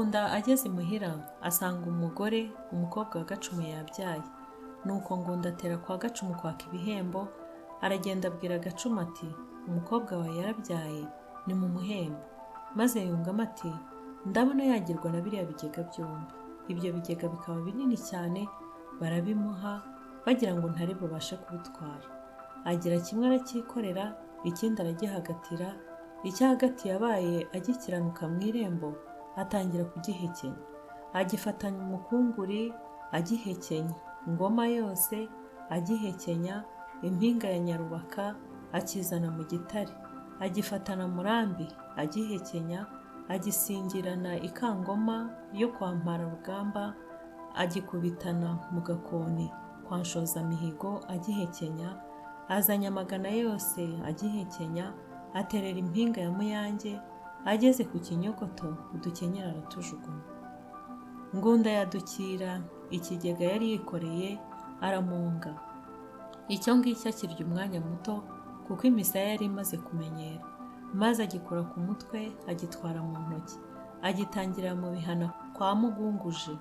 Ngunda ageze imuhira asanga umukobwa wa Gacumu yabyaye. Nuko Ngunda atera kwa Gacumu kwaka ibihembo, aragenda abwira Gacumu ati umukobwa wawe yarabyaye ni mu muhembo. Maze yungamo ati ndabona yagirwa na biriya bigega byombi. Ibyo bigega bikaba binini cyane, barabimuha bagira ngo ntari bubashe kubitwara. Agira kimwe aracyikorera, ikindi aragihagatira, icyo hagati yabaye agikiranuka mu irembo, atangira kugihekenya. Agifatanya umukunguri agihekenya, Ngoma yose agihekenya, impinga ya Nyarubaka akizana mu gitare. Agifatana Murambi agihekenya, agisingirana Ikangoma yo kwa Mpararugamba, agikubitana mu Gakoni kwa Nshozamihigo agihekenya, azanye amagana yose agihekenya, aterera impinga ya Muyange. Ageze ku Kinyogoto udukenyera aratujugunya. Ngunda yadukira ikigega yari yikoreye, aramunga. Icyo ngicyo akirya umwanya muto kuko imisaya yari imaze kumenyera, maze agikura ku mutwe agitwara mu ntoki, agitangira mu bihana kwa Mugunguje,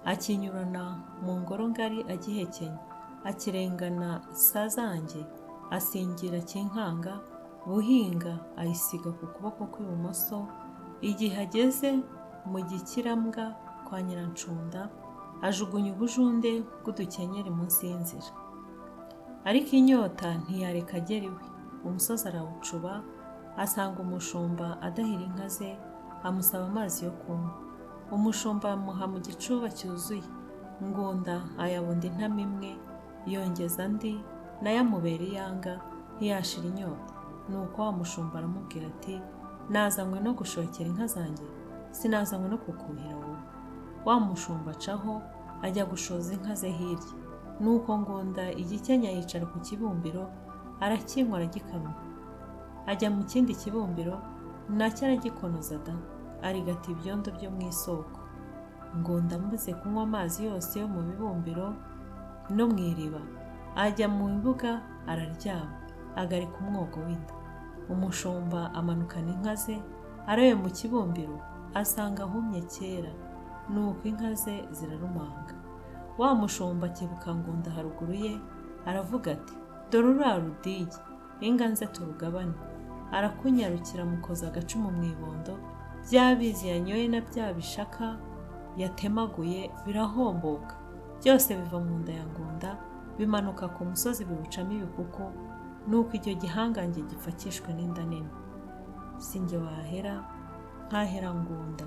akinyurana mu ngoro ngari agihekenya, akirengana Sazange, asingira Kinkanga, Buhinga ayisiga ku kuboko kw'ibumoso. Igihe ageze mu Gikirambwa kwa Nyirancunda, ajugunya ubujunde bw'udukenyeri munsi y'inzira. Ariko inyota ntiyareka agera iwe. Umusozi arawucuba, asanga umushumba adahira inka ze, amusaba amazi yo kunywa. Umushumba amuha mu gicuba cyuzuye. Ngunda ayabunda intama imwe, yongeza andi, nayo amubera iyanga, ntiyashira inyota. Nuko wa mushumba aramubwira ati nazanywe no gushokera inka zanjye, sinazanywe no kukuhira wowe. Wa mushumba acaho ajya gushoza inka ze hirya. Nuko Ngunda igikenya yicara ku kibumbiro, arakinywa aragikamwa. Ajya mu kindi kibumbiro, nacyo aragikonoza da, arigata ibyondo byo mu isoko. Ngunda amaze kunywa amazi yose yo mu bibumbiro no mu iriba, ajya mu mbuga araryama, agarika umwogo w'inda. Umushumba amanukana inka ze, araye mu kibumbiro, asanga ahumye kera. Nuko inka ze zirarumanga. Wa mushumba akebuka Ngunda haruguru ye, aravuga ati dore uriya rudigi, inganze turugabane. Arakunyarukira amukoza agacumu mu ibondo, bya bizi yanyoye na bya bishaka yatemaguye birahomboka, byose biva mu nda ya Ngunda, bimanuka ku musozi biwucamo ibikuku. Nuko icyo gihangange gipfakishwe n'inda nini. Sinjye wahera nkahera Ngunda.